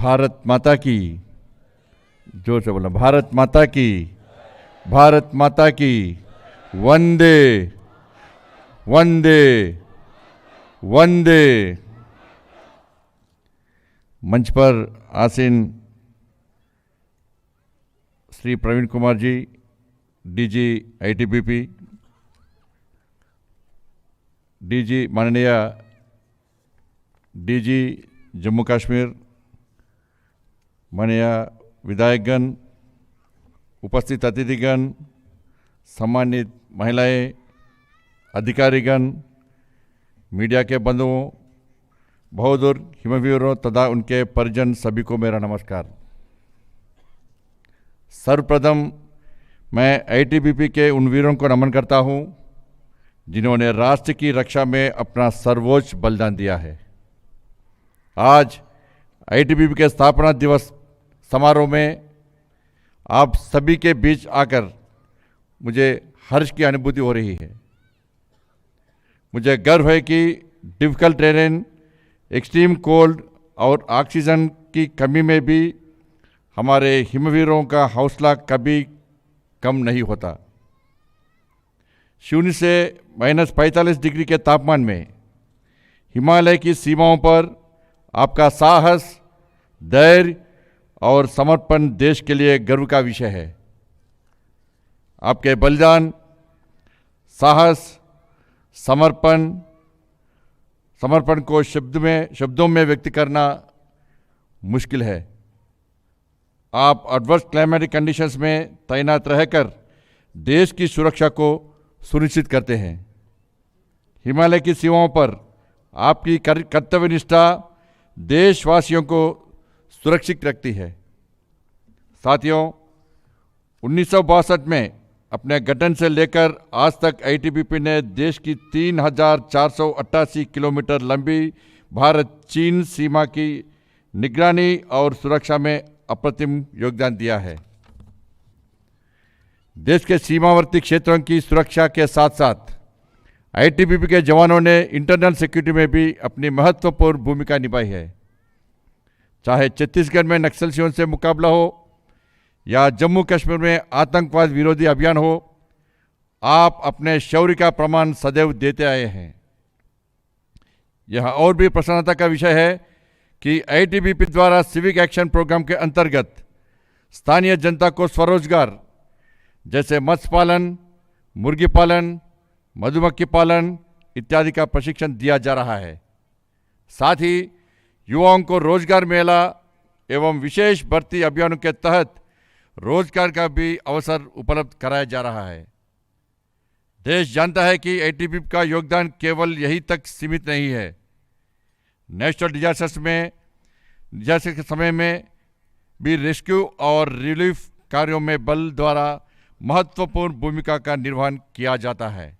भारत माता की, जोर से बोलना, भारत माता की, भारत माता की, वंदे वंदे वंदे। मंच पर आसीन Shri Praveen Kumar ji, DG ITBP, DG माननीय डीजी जम्मू कश्मीर, माननीय विधायकगण, उपस्थित अतिथिगण, सम्मानित महिलाएं, अधिकारीगण, मीडिया के बंधुओं, बहादुर हिमवीरों तथा उनके परिजन, सभी को मेरा नमस्कार। सर्वप्रथम मैं आईटीबीपी के उन वीरों को नमन करता हूं जिन्होंने राष्ट्र की रक्षा में अपना सर्वोच्च बलिदान दिया है। आज आईटीबीपी के स्थापना दिवस समारोह में आप सभी के बीच आकर मुझे हर्ष की अनुभूति हो रही है। मुझे गर्व है कि डिफिकल्ट टेरेन, एक्सट्रीम कोल्ड और ऑक्सीजन की कमी में भी हमारे हिमवीरों का हौसला कभी कम नहीं होता। शून्य से -45 डिग्री के तापमान में हिमालय की सीमाओं पर आपका साहस, धैर्य और समर्पण देश के लिए गर्व का विषय है। आपके बलिदान, साहस, समर्पण को शब्दों में व्यक्त करना मुश्किल है। आप एडवर्स क्लाइमेटिक कंडीशंस में तैनात रहकर देश की सुरक्षा को सुनिश्चित करते हैं। हिमालय की सीमाओं पर आपकी कर्तव्यनिष्ठा देशवासियों को सुरक्षित रखती है। साथियों, 1962 में अपने गठन से लेकर आज तक आईटीबीपी ने देश की 3488 किलोमीटर लंबी भारत चीन सीमा की निगरानी और सुरक्षा में अप्रतिम योगदान दिया है। देश के सीमावर्ती क्षेत्रों की सुरक्षा के साथ साथ आईटीबीपी के जवानों ने इंटरनल सिक्योरिटी में भी अपनी महत्वपूर्ण भूमिका निभाई है। चाहे छत्तीसगढ़ में नक्सलियों से मुकाबला हो या जम्मू कश्मीर में आतंकवाद विरोधी अभियान हो, आप अपने शौर्य का प्रमाण सदैव देते आए हैं। यह और भी प्रसन्नता का विषय है कि आईटीबीपी द्वारा सिविक एक्शन प्रोग्राम के अंतर्गत स्थानीय जनता को स्वरोजगार जैसे मत्स्य पालन, मुर्गी पालन, मधुमक्खी पालन इत्यादि का प्रशिक्षण दिया जा रहा है। साथ ही युवाओं को रोजगार मेला एवं विशेष भर्ती अभियानों के तहत रोजगार का भी अवसर उपलब्ध कराया जा रहा है। देश जानता है कि आईटीबीपी का योगदान केवल यहीं तक सीमित नहीं है। नेशनल डिजास्टर के समय में भी रेस्क्यू और रिलीफ कार्यों में बल द्वारा महत्वपूर्ण भूमिका का निर्वहन किया जाता है।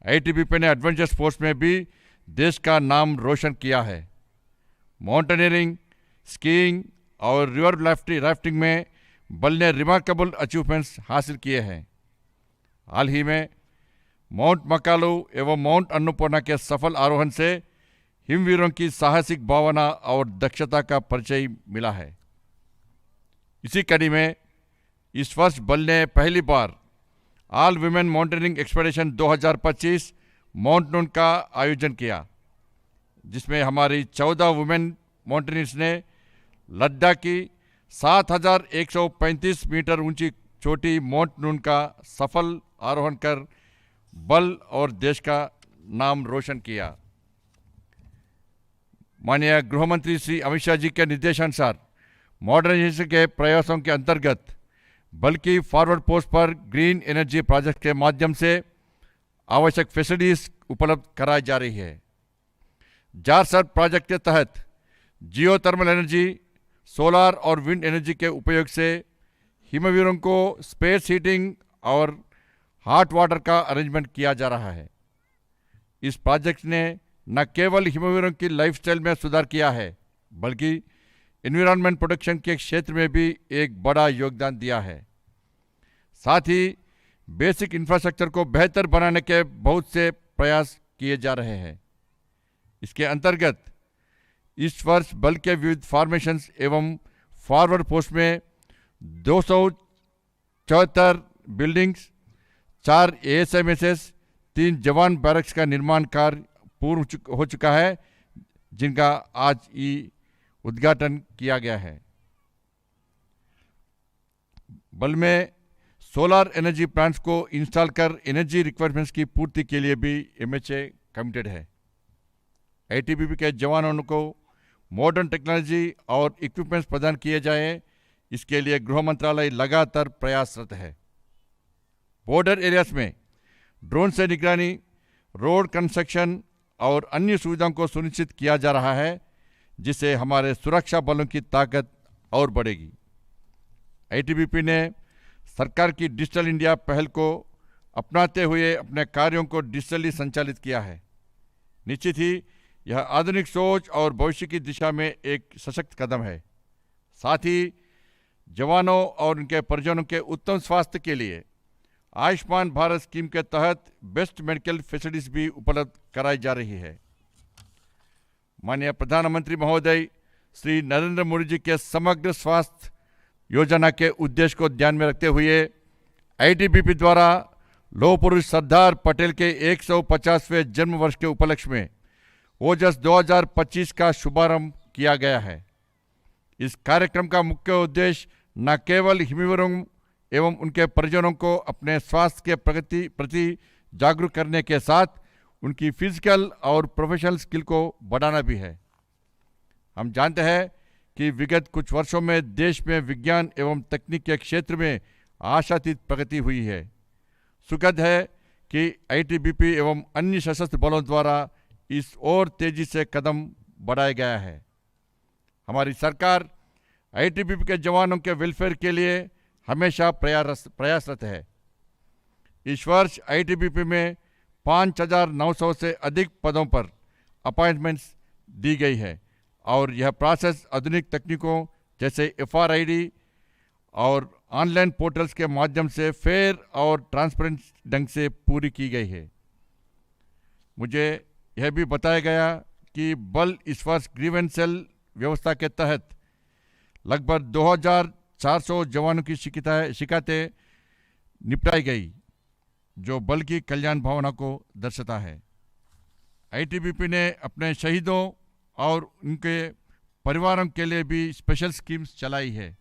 आईटीबीपी ने एडवेंचर स्पोर्ट्स में भी देश का नाम रोशन किया है। माउंटेनियरिंग, स्कीइंग और रिवर राफ्टिंग में बल ने रिमार्केबल अचीवमेंट्स हासिल किए हैं। हाल ही में माउंट मकालू एवं माउंट अन्नपूर्णा के सफल आरोहण से हिमवीरों की साहसिक भावना और दक्षता का परिचय मिला है। इसी कड़ी में इस वर्ष बल ने पहली बार all women mountaineering expedition 2025 mount Nun का आयोजन किया, जिसमें हमारी 14 वुमेन माउंटेनियर्स ने लद्दाख की 7135 मीटर ऊंची चोटी माउंट नून का सफल आरोहण कर बल और देश का नाम रोशन किया। माननीय गृह मंत्री श्री अमित शाह जी के निर्देशानुसार मॉडर्नाइजेशन के प्रयासों के अंतर्गत बल की फॉरवर्ड पोस्ट पर ग्रीन एनर्जी प्रोजेक्ट के माध्यम से आवश्यक फैसिलिटीज उपलब्ध कराई जा रही है। जारसर प्रोजेक्ट के तहत जियो थर्मल एनर्जी, सोलार और विंड एनर्जी के उपयोग से हिमवीरों को स्पेस हीटिंग और हॉट वाटर का अरेंजमेंट किया जा रहा है। इस प्रोजेक्ट ने न केवल हिमवीरों की लाइफस्टाइल में सुधार किया है, बल्कि एनवायरनमेंट प्रोटेक्शन के क्षेत्र में भी एक बड़ा योगदान दिया है। साथ ही बेसिक इंफ्रास्ट्रक्चर को बेहतर बनाने के बहुत से प्रयास किए जा रहे हैं। इसके अंतर्गत इस वर्ष बल के विविध फॉर्मेशंस एवं फॉरवर्ड पोस्ट में 274 बिल्डिंग्स, 4 ASMSS, 3 जवान बैरक्स का निर्माण कार्य पूर्ण हो चुका है, जिनका आज ही उद्घाटन किया गया है। बल में सोलर एनर्जी प्लांट्स को इंस्टॉल कर एनर्जी रिक्वायरमेंट्स की पूर्ति के लिए भी MHA कमिटेड है। ITBP के जवानों को मॉडर्न टेक्नोलॉजी और इक्विपमेंट्स प्रदान किए जाए, इसके लिए गृह मंत्रालय लगातार प्रयासरत है। बॉर्डर एरियाज में ड्रोन से निगरानी, रोड कंस्ट्रक्शन और अन्य सुविधाओं को सुनिश्चित किया जा रहा है, जिससे हमारे सुरक्षा बलों की ताकत और बढ़ेगी। ITBP ने सरकार की डिजिटल इंडिया पहल को अपनाते हुए अपने कार्यों को डिजिटली संचालित किया है। निश्चित ही यह आधुनिक सोच और भविष्य की दिशा में एक सशक्त कदम है। साथ ही जवानों और उनके परिजनों के उत्तम स्वास्थ्य के लिए आयुष्मान भारत स्कीम के तहत बेस्ट मेडिकल फैसिलिटीज भी उपलब्ध कराई जा रही है। माननीय प्रधानमंत्री महोदय श्री नरेंद्र मोदी जी के समग्र स्वास्थ्य योजना के उद्देश्य को ध्यान में रखते हुए ITBP द्वारा लौह पुरुष सरदार पटेल के 150वें जन्म वर्ष के उपलक्ष्य में ओजस 2025 का शुभारंभ किया गया है। इस कार्यक्रम का मुख्य उद्देश्य न केवल हिमवीरों एवं उनके परिजनों को अपने स्वास्थ्य के प्रति जागरूक करने के साथ उनकी फिजिकल और प्रोफेशनल स्किल को बढ़ाना भी है। हम जानते हैं कि विगत कुछ वर्षों में देश में विज्ञान एवं तकनीक के क्षेत्र में आशातीत प्रगति हुई है। सुखद है कि ITBP एवं अन्य सशस्त्र बलों द्वारा इस और तेजी से कदम बढ़ाया गया है। हमारी सरकार ITBP के जवानों के वेलफेयर के लिए हमेशा प्रयासरत है। इस वर्ष ITBP में 5,900 से अधिक पदों पर अपॉइंटमेंट्स दी गई है और यह प्रोसेस आधुनिक तकनीकों जैसे FRID और ऑनलाइन पोर्टल्स के माध्यम से फेयर और ट्रांसपेरेंट ढंग से पूरी की गई है। मुझे यह भी बताया गया कि बल इस वर्ष ग्रीवेंस सेल व्यवस्था के तहत लगभग 2,400 जवानों की शिकायतें निपटाई गई, जो बल की कल्याण भावना को दर्शाता है। ITBP ने अपने शहीदों और उनके परिवारों के लिए भी स्पेशल स्कीम्स चलाई है।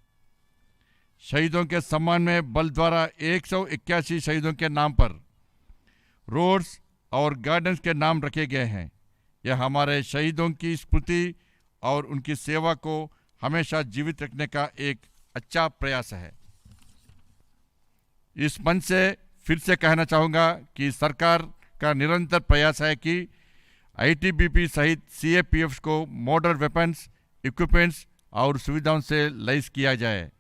शहीदों के सम्मान में बल द्वारा 181 शहीदों के नाम पर रोड्स और गार्डन्स के नाम रखे गए हैं। यह हमारे शहीदों की स्मृति और उनकी सेवा को हमेशा जीवित रखने का एक अच्छा प्रयास है। इस मंच से फिर से कहना चाहूँगा कि सरकार का निरंतर प्रयास है कि ITBP सहित CAPFs को मॉडर्न वेपन्स, इक्विपमेंट्स और सुविधाओं से लैस किया जाए,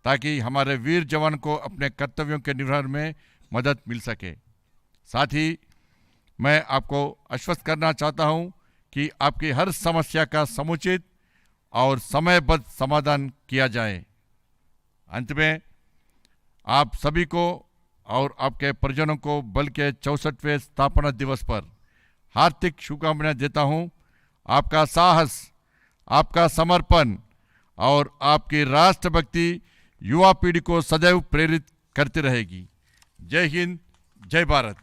ताकि हमारे वीर जवान को अपने कर्तव्यों के निर्वहन में मदद मिल सके। साथ ही मैं आपको आश्वस्त करना चाहता हूं कि आपकी हर समस्या का समुचित और समयबद्ध समाधान किया जाए। अंत में आप सभी को और आपके परिजनों को बल के 64वें स्थापना दिवस पर हार्दिक शुभकामनाएं देता हूं। आपका साहस, आपका समर्पण और आपकी राष्ट्रभक्ति युवा पीढ़ी को सदैव प्रेरित करती रहेगी। जय हिंद, जय भारत।